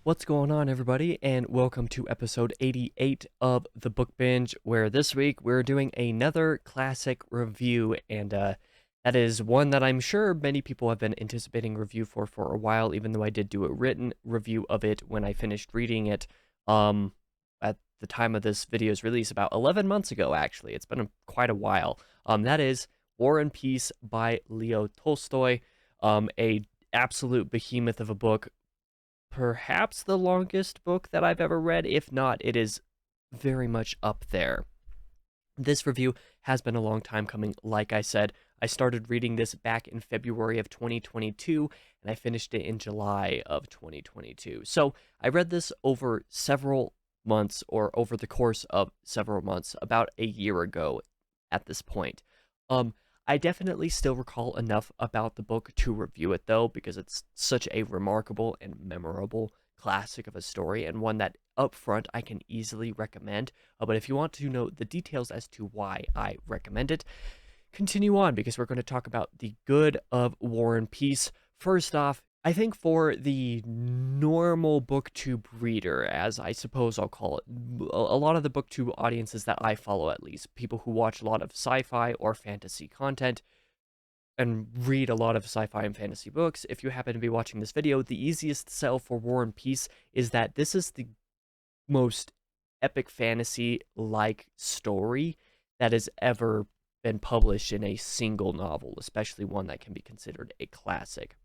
What's going on, everybody, and welcome to episode 88 of the Book Binge, where this week we're doing another classic review, and that is one that I'm sure many people have been anticipating review for a while, even though I did do a written review of it when I finished reading it at the time of this video's release, about 11 months ago, actually. It's been quite a while. That is War and Peace by Leo Tolstoy, a absolute behemoth of a book, perhaps the longest book that I've ever read. If not, it is very much up there. This review has been a long time coming. Like I said, I started reading this back in February of 2022, and I finished it in July of 2022. So I read this over several months, or over the course of several months, about a year ago at this point. I definitely still recall enough about the book to review it, though, because it's such a remarkable and memorable classic of a story, and one that up front I can easily recommend. But if you want to know the details as to why I recommend it, continue on, because we're going to talk about the good of War and Peace. First off, I think for the normal booktube reader, as I suppose I'll call it, a lot of the booktube audiences that I follow, at least, people who watch a lot of sci-fi or fantasy content and read a lot of sci-fi and fantasy books, if you happen to be watching this video, the easiest sell for War and Peace is that this is the most epic fantasy-like story that has ever been published in a single novel, especially one that can be considered a classic.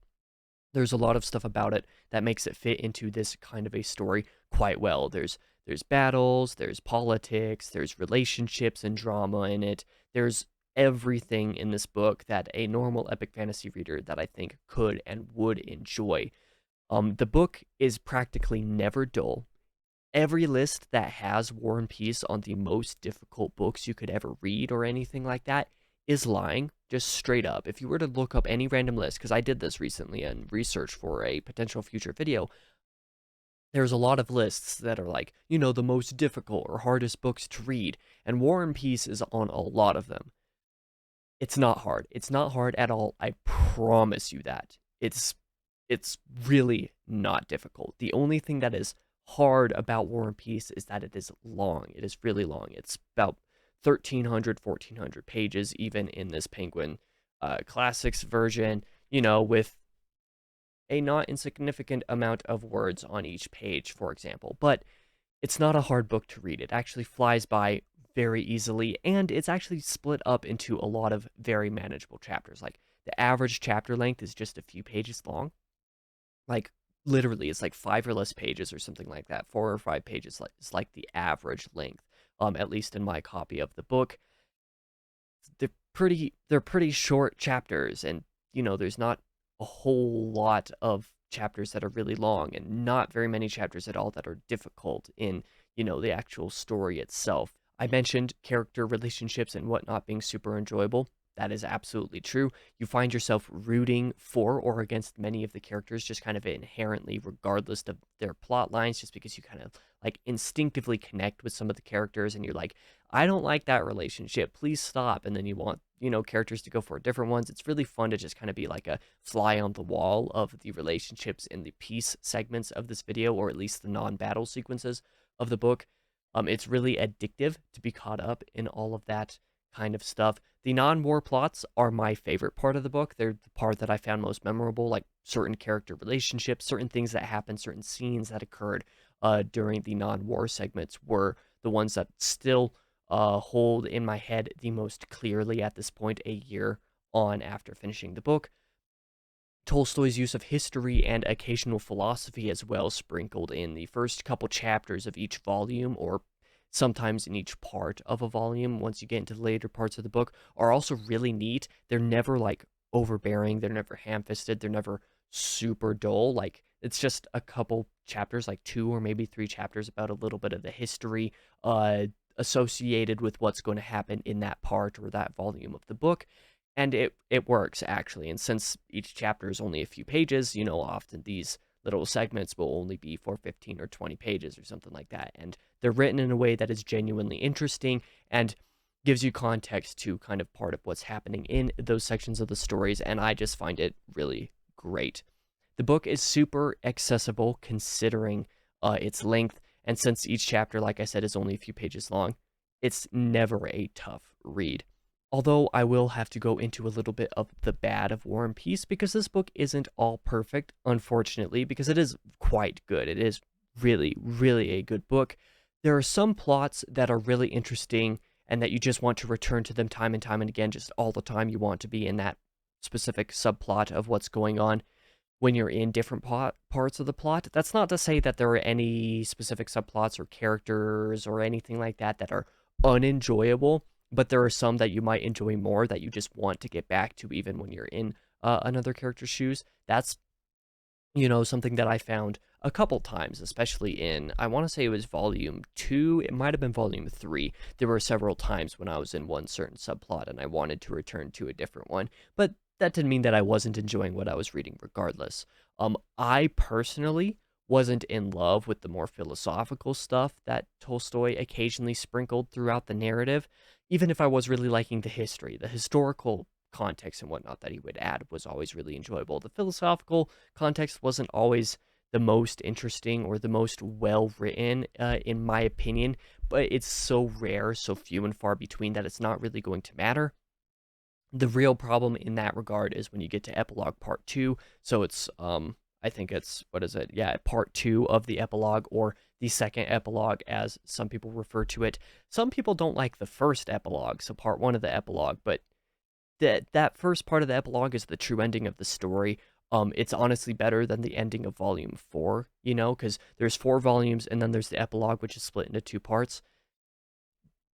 There's a lot of stuff about it that makes it fit into this kind of a story quite well. There's battles, there's politics, there's relationships and drama in it. There's everything in this book that a normal epic fantasy reader that I think could and would enjoy. The book is practically never dull. Every list that has War and Peace on the most difficult books you could ever read or anything like that is lying, just straight up. If you were to look up any random list, because I did this recently and research for a potential future video, there's a lot of lists that are like, the most difficult or hardest books to read, and War and Peace is on a lot of them. It's not hard. It's not hard at all. I promise you that. It's really not difficult. The only thing that is hard about War and Peace is that it is long. It is really long. It's about 1,300, 1,400 pages, even in this Penguin Classics version, with a not insignificant amount of words on each page, for example. But it's not a hard book to read. It actually flies by very easily, and it's actually split up into a lot of very manageable chapters. Like, the average chapter length is just a few pages long. Like, literally, it's like 5 or less pages or something like that. 4 or 5 pages is like the average length, at least in my copy of the book. They're pretty short chapters, and there's not a whole lot of chapters that are really long, and not very many chapters at all that are difficult in the actual story itself. I mentioned character relationships and whatnot being super enjoyable. That is absolutely true. You find yourself rooting for or against many of the characters just kind of inherently, regardless of their plot lines, just because you kind of like instinctively connect with some of the characters, and you're like, I don't like that relationship, please stop. And then you want, characters to go for different ones. It's really fun to just kind of be like a fly on the wall of the relationships in the peace segments of this video, or at least the non-battle sequences of the book. It's really addictive to be caught up in all of that kind of stuff. The non-war plots are my favorite part of the book. They're the part that I found most memorable, like certain character relationships, certain things that happened, certain scenes that occurred during the non-war segments were the ones that still hold in my head the most clearly at this point, a year on after finishing the book. Tolstoy's use of history and occasional philosophy as well, sprinkled in the first couple chapters of each volume, or sometimes in each part of a volume once you get into the later parts of the book, are also really neat. They're never like overbearing, they're never ham-fisted, they're never super dull. Like, it's just a couple chapters, like 2 or maybe 3 chapters, about a little bit of the history associated with what's going to happen in that part or that volume of the book. And it works, actually. And since each chapter is only a few pages, often these little segments will only be for 15 or 20 pages or something like that. And they're written in a way that is genuinely interesting and gives you context to kind of part of what's happening in those sections of the stories. And I just find it really great. The book is super accessible considering its length, and since each chapter, like I said, is only a few pages long, it's never a tough read. Although I will have to go into a little bit of the bad of War and Peace because this book isn't all perfect, unfortunately, because it is quite good. It is really, really a good book. There are some plots that are really interesting and that you just want to return to them time and time and again, just all the time. You want to be in that specific subplot of what's going on when you're in different parts of the plot. That's not to say that there are any specific subplots or characters or anything like that that are unenjoyable, but there are some that you might enjoy more that you just want to get back to even when you're in another character's shoes. That's, something that I found a couple times, especially in, I want to say it was volume 2, it might have been volume 3. There were several times when I was in one certain subplot and I wanted to return to a different one, but that didn't mean that I wasn't enjoying what I was reading regardless. I personally wasn't in love with the more philosophical stuff that Tolstoy occasionally sprinkled throughout the narrative, even if I was really liking the history. The historical context and whatnot that he would add was always really enjoyable. The philosophical context wasn't always the most interesting or the most well written, in my opinion, but it's so rare, so few and far between that it's not really going to matter. The real problem in that regard is when you get to epilogue part 2. So it's I think it's, what is it? Yeah, part 2 of the epilogue, or the second epilogue as some people refer to it. Some people don't like the first epilogue, so part 1 of the epilogue, but that first part of the epilogue is the true ending of the story. It's honestly better than the ending of volume 4, because there's 4 volumes and then there's the epilogue, which is split into 2 parts.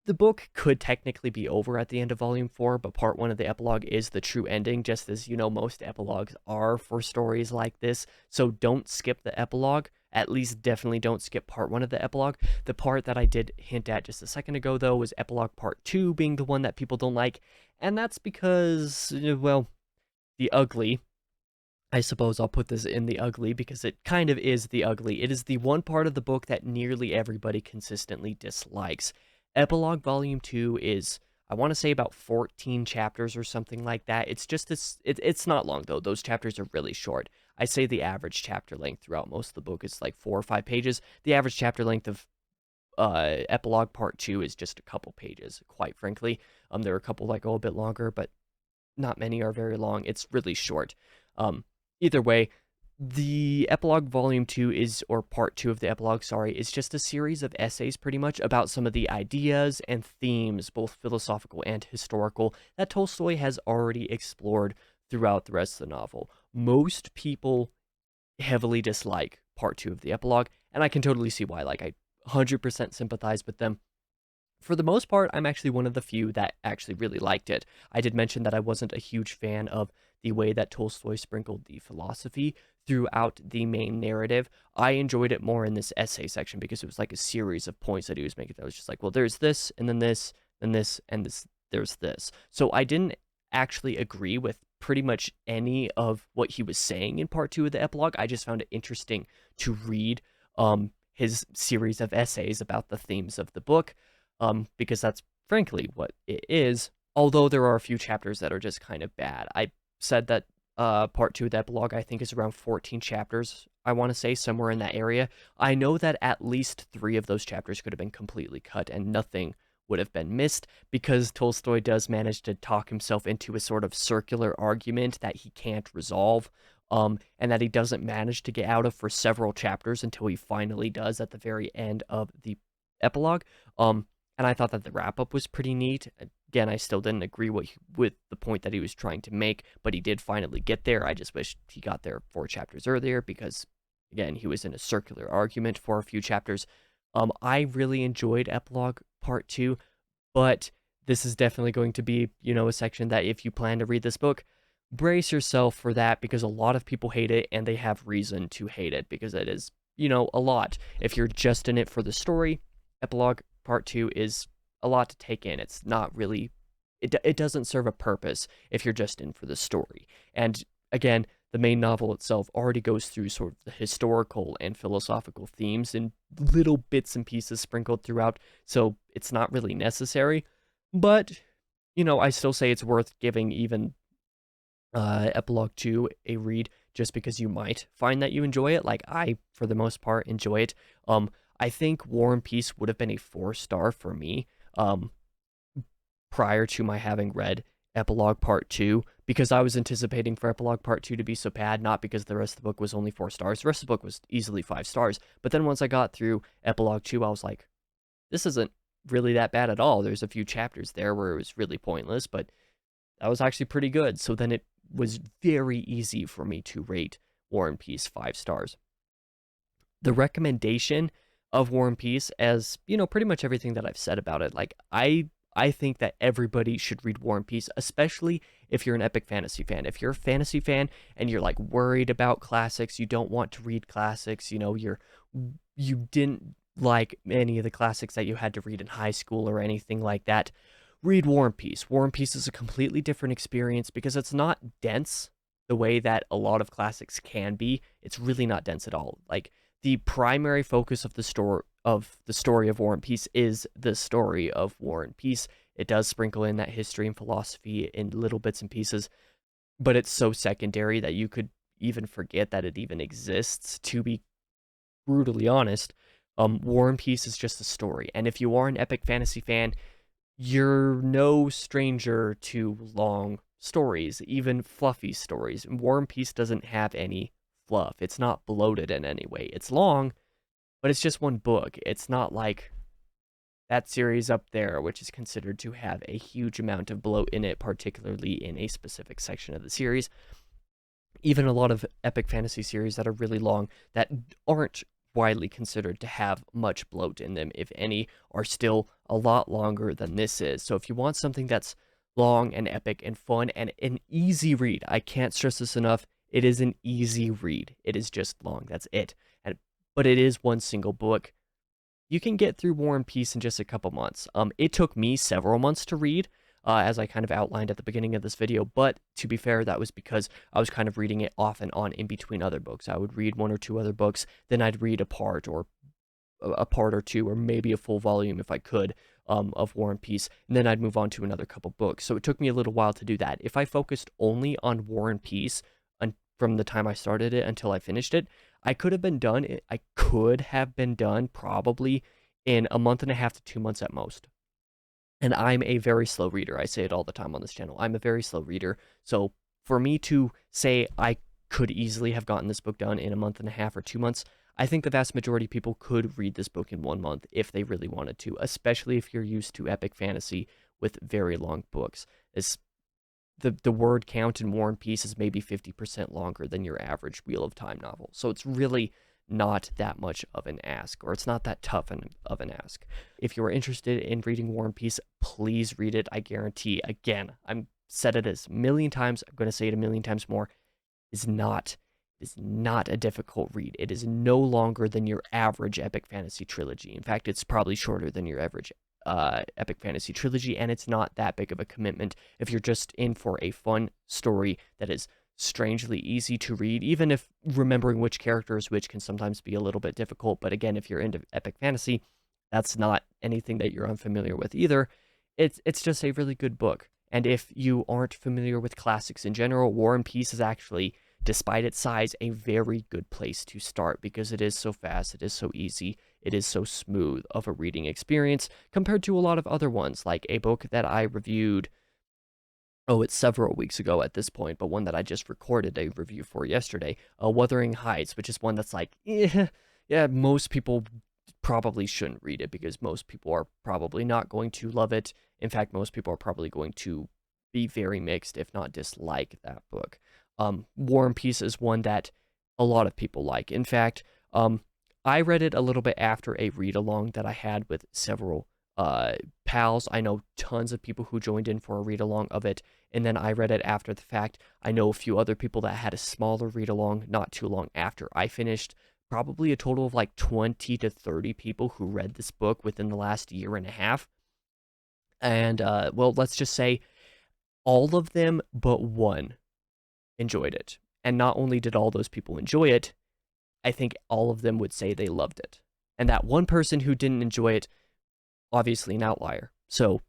The book could technically be over at the end of volume 4, but part 1 of the epilogue is the true ending, just as most epilogues are for stories like this. So don't skip the epilogue. At least definitely don't skip part 1 of the epilogue. The part that I did hint at just a second ago, though, was epilogue part 2 being the one that people don't like. And that's because, well, the ugly. I suppose I'll put this in the ugly because it kind of is the ugly. It is the one part of the book that nearly everybody consistently dislikes. Epilogue Volume 2 is, I want to say, about 14 chapters or something like that. It's just this, it's not long though. Those chapters are really short. I say the average chapter length throughout most of the book is like 4 or 5 pages. The average chapter length of Epilogue Part 2 is just a couple pages, quite frankly. There are a couple that go a bit longer, but not many are very long. It's really short. Either way, the epilogue volume 2 is, or part 2 of the epilogue, sorry, is just a series of essays pretty much about some of the ideas and themes, both philosophical and historical, that Tolstoy has already explored throughout the rest of the novel. Most people heavily dislike part 2 of the epilogue, and I can totally see why. Like, I 100% sympathize with them. For the most part, I'm actually one of the few that actually really liked it. I did mention that I wasn't a huge fan of the way that Tolstoy sprinkled the philosophy throughout the main narrative. I enjoyed it more in this essay section because it was like a series of points that he was making. That was just like, well, there's this, and then this, and this, and this, there's this. So I didn't actually agree with pretty much any of what he was saying in part 2 of the epilogue. I just found it interesting to read his series of essays about the themes of the book, because that's frankly what it is, although there are a few chapters that are just kind of bad. I said that part 2 of the epilogue, I think, is around 14 chapters, I want to say, somewhere in that area. I know that at least 3 of those chapters could have been completely cut and nothing would have been missed, because Tolstoy does manage to talk himself into a sort of circular argument that he can't resolve, and that he doesn't manage to get out of for several chapters until he finally does at the very end of the epilogue. And I thought that the wrap-up was pretty neat. Again, I still didn't agree with the point that he was trying to make, but he did finally get there. I just wish he got there 4 chapters earlier because, again, he was in a circular argument for a few chapters. I really enjoyed Epilogue Part 2, but this is definitely going to be, a section that if you plan to read this book, brace yourself for that, because a lot of people hate it, and they have reason to hate it, because it is, a lot. If you're just in it for the story, Epilogue Part 2 is a lot to take in. It's not really, it doesn't serve a purpose if you're just in for the story. And again, the main novel itself already goes through sort of the historical and philosophical themes in little bits and pieces sprinkled throughout, so it's not really necessary. But, I still say it's worth giving even Epilogue 2 a read, just because you might find that you enjoy it. Like I, for the most part, enjoy it. Um, I think War and Peace would have been a 4-star for me. Um, Prior to my having read Epilogue Part 2, because I was anticipating for Epilogue Part 2 to be so bad, not because the rest of the book was only 4 stars. The rest of the book was easily 5 stars. But then once I got through Epilogue 2, I was like, this isn't really that bad at all. There's a few chapters there where it was really pointless, but that was actually pretty good. So then it was very easy for me to rate War and Peace 5 stars. The recommendation of War and Peace, as you know, pretty much everything that I've said about it, like I think that everybody should read War and Peace, especially if you're an epic fantasy fan. If you're a fantasy fan and you're like worried about classics, you don't want to read classics, you know, you didn't like any of the classics that you had to read in high school or anything like that, read War and Peace. War and Peace is a completely different experience because it's not dense the way that a lot of classics can be. It's really not dense at all. Like the primary focus of the story of War and Peace is the story of War and Peace. It does sprinkle in that history and philosophy in little bits and pieces, but it's so secondary that you could even forget that it even exists, to be brutally honest. War and Peace is just a story, and if you are an epic fantasy fan, you're no stranger to long stories, even fluffy stories. War and Peace doesn't have any fluff. It's not bloated in any way. It's long, but it's just one book. It's not like that series up there, which is considered to have a huge amount of bloat in it, particularly in a specific section of the series. Even a lot of epic fantasy series that are really long that aren't widely considered to have much bloat in them, if any, are still a lot longer than this is. So if you want something that's long and epic and fun and an easy read, I can't stress this enough, it is an easy read. It is just long. That's it. But it is one single book. You can get through War and Peace in just a couple months. It took me several months to read, as I kind of outlined at the beginning of this video, but to be fair, that was because I was kind of reading it off and on in between other books. I would read 1 or 2 other books, then I'd read a part or two, or maybe a full volume if I could, of War and Peace, and then I'd move on to another couple books. So it took me a little while to do that. If I focused only on War and Peace from the time I started it until I finished it, I could have been done probably in a month and a half to 2 months at most. And I'm a very slow reader. I say it all the time on this channel. I'm a very slow reader. So for me to say I could easily have gotten this book done in a month and a half or 2 months, I think the vast majority of people could read this book in 1 month if they really wanted to, especially if you're used to epic fantasy with very long books. The word count in War and Peace is maybe 50% longer than your average Wheel of Time novel. So it's really not that much of an ask, or it's not that tough of an ask. If you are interested in reading War and Peace, please read it. I guarantee, again, I've said it as a million times, I'm going to say it a million times more, is not a difficult read. It is no longer than your average epic fantasy trilogy. In fact, it's probably shorter than your average epic fantasy trilogy, and it's not that big of a commitment if you're just in for a fun story that is strangely easy to read, even if remembering which characters which can sometimes be a little bit difficult. But again, if you're into epic fantasy, that's not anything that you're unfamiliar with either. It's just a really good book. And if you aren't familiar with classics in general, War and Peace is actually, despite its size, a very good place to start because it is so fast, it is so easy, it is so smooth of a reading experience compared to a lot of other ones, like a book that I reviewed, it's several weeks ago at this point, but one that I just recorded a review for yesterday, Wuthering Heights, which is one that's like, yeah, most people probably shouldn't read it because most people are probably not going to love it. In fact, most people are probably going to be very mixed, if not dislike that book. War and Peace is one that a lot of people like. In fact, I read it a little bit after a read-along that I had with several pals. I know tons of people who joined in for a read-along of it, and then I read it after the fact. I know a few other people that had a smaller read-along not too long after I finished. Probably a total of like 20 to 30 people who read this book within the last year and a half. And, well, let's just say all of them but one enjoyed it. And not only did all those people enjoy it, I think all of them would say they loved it. And that one person who didn't enjoy it, obviously an outlier. So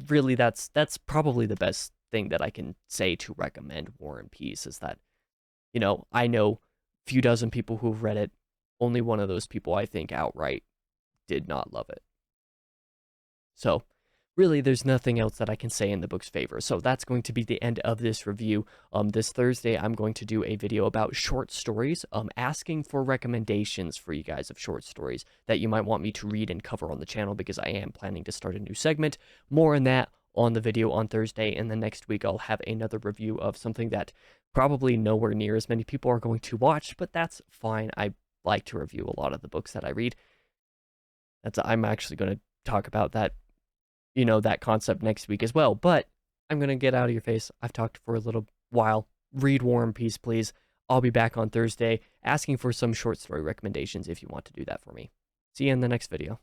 really that's probably the best thing that I can say to recommend War and Peace, is that I know few dozen people who've read it. Only one of those people, I think, outright did not love it. So, really, there's nothing else that I can say in the book's favor. So that's going to be the end of this review. This Thursday, I'm going to do a video about short stories, asking for recommendations for you guys of short stories that you might want me to read and cover on the channel, because I am planning to start a new segment. More on that on the video on Thursday, and then next week I'll have another review of something that probably nowhere near as many people are going to watch, but that's fine. I like to review a lot of the books that I read. I'm actually going to talk about that, that concept next week as well. But I'm going to get out of your face. I've talked for a little while. Read War and Peace, please. I'll be back on Thursday asking for some short story recommendations if you want to do that for me. See you in the next video.